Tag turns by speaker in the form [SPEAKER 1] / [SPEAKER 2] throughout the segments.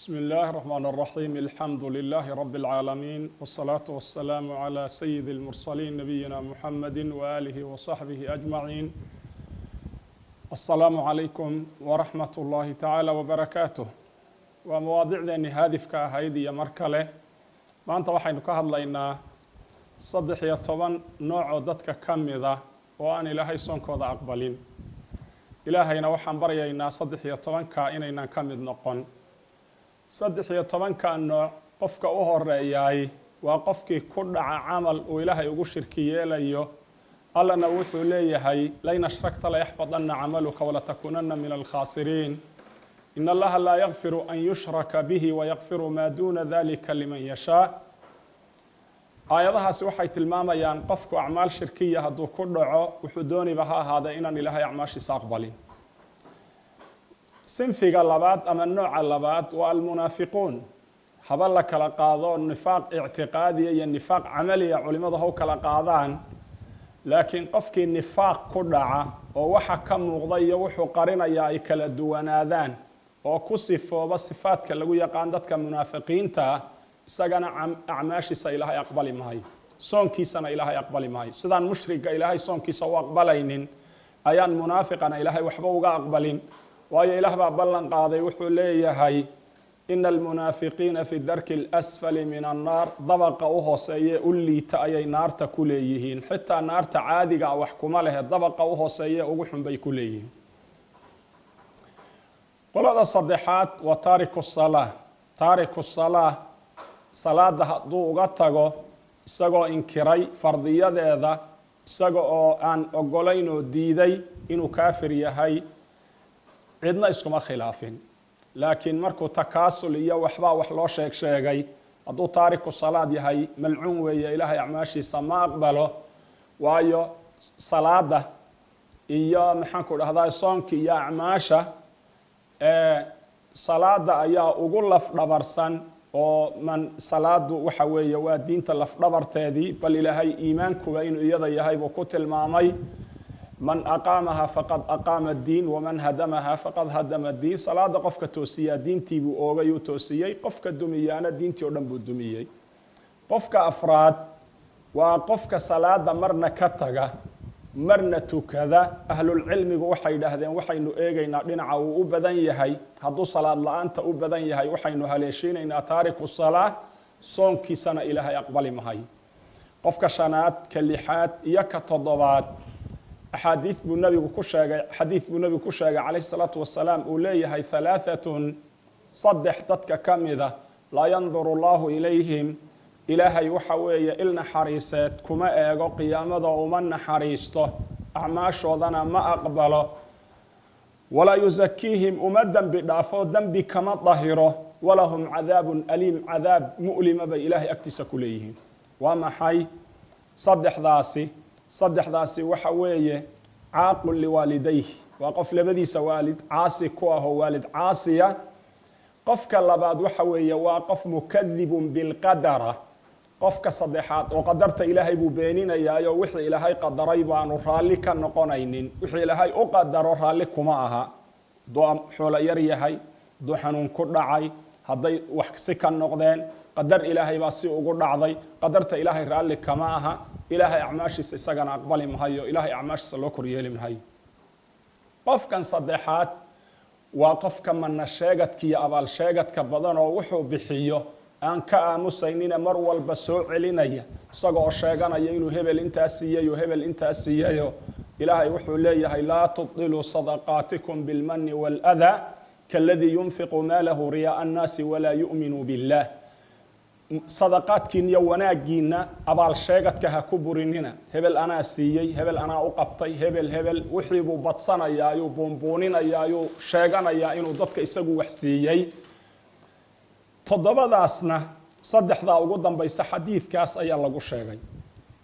[SPEAKER 1] بسم الله الرحمن الرحيم الحمد لله رب العالمين والصلاة والسلام على سيد المرسلين نبينا محمد وآله وصحبه أجمعين السلام عليكم ورحمة الله تعالى وبركاته ومواضيعنا هادفك هيدي مركلة ما أنت وحين كهضلينا صدح يطبن نوع ضدك كمذا وأن إلهي صنكوذا أقبلين إلهينا وحن برينا صدح يطبن كائننا كمذ نقن saddex iyo tobanka nooc qofka u horeeyay waa qofkii ku dhaca camal uu ilaahay ugu shirki yeelayo allana wuxuu leeyahay layna ashrakta la yaxbadanna camaluka wala takunanna min alkhasiriin in allaha la yaghfiru an yushraka bihi wa yaghfiru ma duna dhalika liman yashaa aayadahaasi waxay tilmaamayaan qofku acmaal shirkiya hadduu ku dhaco wuxuu dooniba ha ahaada inaan ilaahay acmaashiisa aqbalin sinfiga labaad ama nooca labaad waa almunaafiquun haba la kala qaado nifaaq ictiqaadiya iyo nifaaq camaliya culimadu ha u kala qaadaan laakiin qofkii nifaaq ku dhaca oo waxa ka muuqda iyo wuxuu qarinaya ay kala duwanaadaan oo ku sifooba sifaadka lagu yaqaan dadka munaafiqiinta isagana acmaashiisa ilaahay aqbali maayo soonkiisana ilaahay aqbali maayo sidaan mushriga ilaahay soonkiisa u aqbalaynin ayaan munaafiqana ilaahay waxba uga aqbalin waayo ilaah baa ballan qaaday wuxuu leeyahay ina almunaafiqiina fi darki اlasfali min annaar dabaqa u hooseeye u liita ayay naarta ku leeyihiin xitaa naarta caadiga wax kuma lehe dabaqa u hooseeye ugu xun bay ku leeyihiin qolada saddexaad waa taariku salaa salaada hadduu uga tago isagoo inkiray fardiyadeeda isaga oo aan ogolayn oo diiday inuu kaafir yahay cidna iskuma khilaafin laakiin markuu takaasul iyo waxbaa wax loo sheegay hadduu taariku salaad yahay malcuun weeye ilaahay acmaashiisa ma aqbalo waayo salaada iyo maxaanku dhahdaa soonki iyo acmaasha salaada ayaa ugu lafdhabarsan oo salaadu waxa weeye waa diinta lafdhabarteedii bal ilaahay iimaankuba inuu iyada yahay buu ku tilmaamay man aqaamaha faqad aqaama addiin waman hadamaha faqad hadama addiin salaada qofka toosiyaa diintii buu oogay uu toosiyey qofka dumiyaana diintii oo dhan buu dumiyey qofka afraad waa qofka salaada marna ka taga marna tukada ahlulcilmigu waxay dhahdeen waxaynu eegaynaa dhinaca uu u badan yahay hadduu salaad la-aanta u badan yahay waxaynu haleeshiinaynaa taariku salaa soonkiisana ilaahay aqbali mahay qofka shanaad ka lixaad iyo ka toddobaad xadiid buu nabigu ku sheegay calayhi salaatu wasalaam uu leeyahay halaaatun saddex dadka ka mida laa yanduru allahu ilayhim ilaahay waxa weeye il naxariiseed kuma eego qiyaamada uma naxariisto acmaashoodana ma aqbalo walaa yusakiihim uma dembi dhaafo dembi kama dahiro walahum cadaabun aliim cadaab mu'lima bay ilaahay agtiisa ku leeyihiin waa maxay saddexdaasi waxa weeye caaqun liwaalidayhi waa qof labadiisa waalid caasi ku ah oo waalid caasiya qofka labaad waxa weeye waa qof mukadibun bilqadara qofka saddexaad oo qadarta ilaahay buu beeninayaayo wixii ilaahay qadaray baanu raalli ka noqonaynin wixii ilaahay u qadaro raalli kuma aha hadduu xoolo yar yahay hadduu xanuun ku dhacay hadday wax si ka noqdeen qadar ilaahay baa si ugu dhacday qadarta ilaahay raalli kama aha ilaahay acmaashiisa isagana aqbali mahayo ilaahay acmaashiisa loo koryeeli mahayo qofkan saddexaad waa qofka mana sheegadka iyo abaal sheegadka badan oo wuxuu bixiyo aan ka aamusaynina mar walba soo celinaya isagoo sheeganaya inuu hebel intaas siiyayo hebel intaas siiyayo ilaahay wuxuu leeyahay laa tubdiluu sadaqaatikum bilmani waaladaa kaaladii yunfiqu maalahu riyaaa annaasi walaa yu'minu billah sadaqaadkiina iyo wanaagiina abaal sheegadka ha ku burinina hebel anaa siiyey hebel anaa u qabtay hebel wixii buu badsanayaa ayuu buunbuuninayaa ayuu sheeganayaa inuu dadka isagu wax siiyey toddobadaasna saddexdaa ugu dambaysa xadiidkaas ayaa lagu sheegay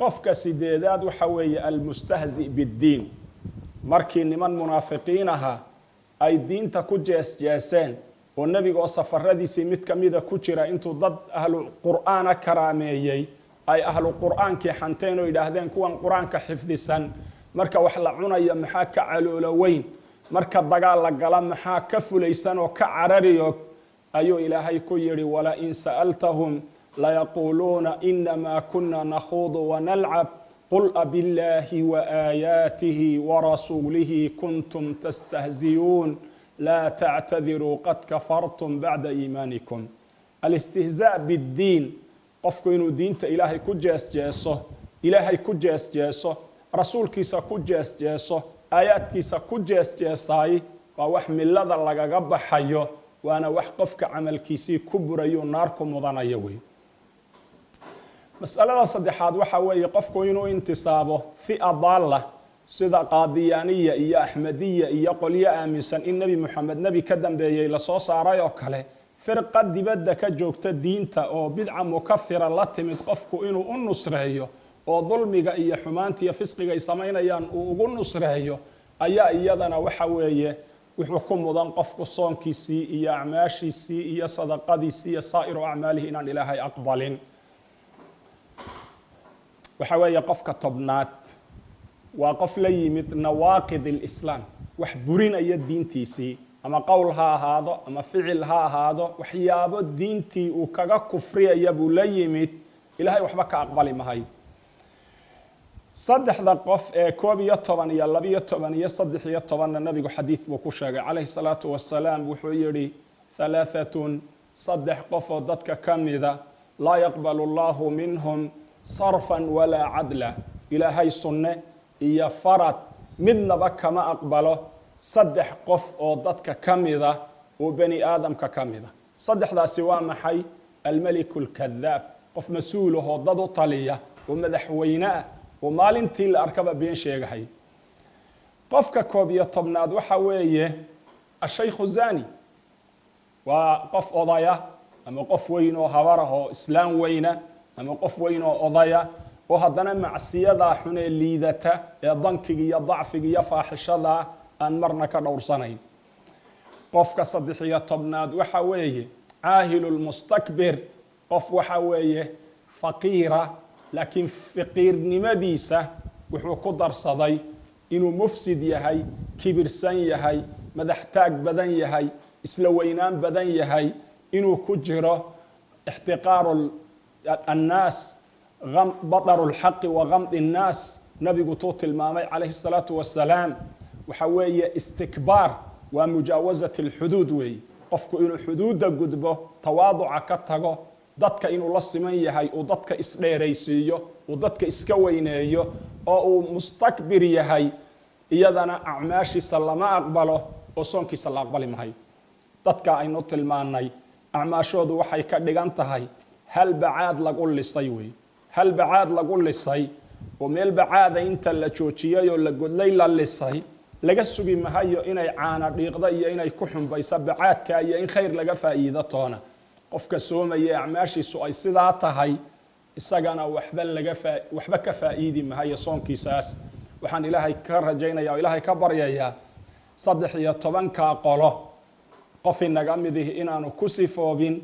[SPEAKER 1] qofka sideedaad waxa weeye almustahzi biddiin markii niman munaafiqiin aha ay diinta ku jeesjeeseen oo nebiga oo safaradiisii mid ka mida ku jira intuu dad ahlu qur'aana karaameeyey ay ahlu qur'aankii xanteen oo yidhaahdeen kuwan qur-aanka xifdisan marka wax la cunaya maxaa ka caloolo weyn marka dagaal la gala maxaa ka fulaysan oo ka carariyo ayuu ilaahay ku yidhi walain sa'altahum layaquuluuna inamaa kuna nakhuudu wanalcab qul abillaahi waaayaatihi warasuulihi kuntum tastahziyuun laa tactadiruu qad kafartum bacda iimaanikum. alistihzaa biddiin, qofku inuu diinta ilaahay ku jeesjeeso, ilaahay ku jeesjeeso, rasuulkiisa ku jeesjeeso, aayaadkiisa ku jeesjeesaay waa wax millada lagaga baxayo, waana wax qofka camalkiisii ku burayo naar ku mudanayo wey. mas'alada saddexaad waxa weeye qofku inuu intisaabo fi'a daalla sida qaadiyaaniya iyo axmediya iyo qolyo aaminsan in nebi moxamed nebi ka dambeeyey lasoo saaray oo kale, firqa dibadda ka joogta diinta oo bidca mukafira la timid qofku inuu u nusreeyo oo dulmiga iyo xumaanta iyo fisqiga ay samaynayaan uu ugu nusreeyo, ayaa iyadana waxa weeye wuxuu ku mudan qofku soonkiisii iyo acmaashiisii iyo sadaqadiisii iyo saa'iru acmaalihi inaan ilaahay aqbalin. waxa weeye qofka tobnaad waa qof la yimid nawaaqid alislaam, wax burinaya diintiisii, ama qowl ha ahaado ama ficil ha ahaado, waxyaabo diintii uu kaga kufriyaya buu la yimid, ilaahay waxba ka aqbali mahayo. saddexda qof ee 11 iyo 12 iyo 13 nabigu xadiid buu ku sheegay calayhi salaatu wasalaam, wuxuu yidhi halaaatun, saddex qof oo dadka ka mida laa yaqbalu allahu minhum sarfan walaa cadla, ilaahay sunne iyo farad midnaba kama aqbalo saddex qof oo dadka ka mida oo bani aadamka ka mida. saddexdaasi waa maxay? almeliku lkadaab, qof mas-uulahoo dad u taliya oo madaxweyne ah oo maalintii la arkaba been sheegahay. qofka 11aad waxa weeye ashaykhu zani, waa qof odaya ama qof weyn oo habarah oo islaam weyna ama qof weyn oo odaya oo haddana macsiyadaa xunee liidata ee dankiga iyo dacfiga iyo faaxishada aan marna ka dhowrsanayn. qofka 13aad waxa weeye caahilulmustakbir, qof waxa weeye faqiira, laakiin faqiirnimadiisa wuxuu ku darsaday inuu mufsid yahay, kibirsan yahay, madax taag badan yahay, isla weynaan badan yahay, inuu ku jiro ixtiqaaru annaas, badaru lxaqi wa gamdi nnaas. nabigu tuu tilmaamay calayhi salaatu wasalaam waxa weeye istikbaar waa mujaawasat alxuduud weeye, qofku inuu xuduudda gudbo, tawaaduca ka tago, dadka inuu la siman yahay, uu dadka isdheeraysiiyo, uu dadka iska weyneeyo, oo uu mustakbir yahay, iyadana acmaashiisa lama aqbalo oo soonkiisa la aqbali mahayo. dadka aynu tilmaanay acmaashoodu waxay ka dhigan tahay hal bacaad lagu lisay wey, hal bacaad lagu lisay oo meel bacaada inta la joojiyay oo la godlay la lisay, laga sugi mahayo inay caana dhiiqda iyo inay ku xumbayso bacaadka iyo in khayr laga faa'iido toona. qofka soomaya acmaashiisu ay sidaa tahay, isagana waxba ka faa'iidi mahayo soonkiisaas. waxaan ilaahay ka rajaynaya oo ilaahay ka baryayaa 13 qolo qof inaga midihi inaanu ku sifoobin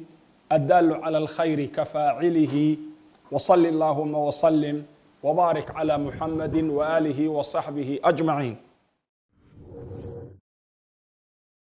[SPEAKER 1] addaalu cala alkhayri ka faacilihi. وصل اللهم وسلم وبارك على محمد وآله وصحبه أجمعين.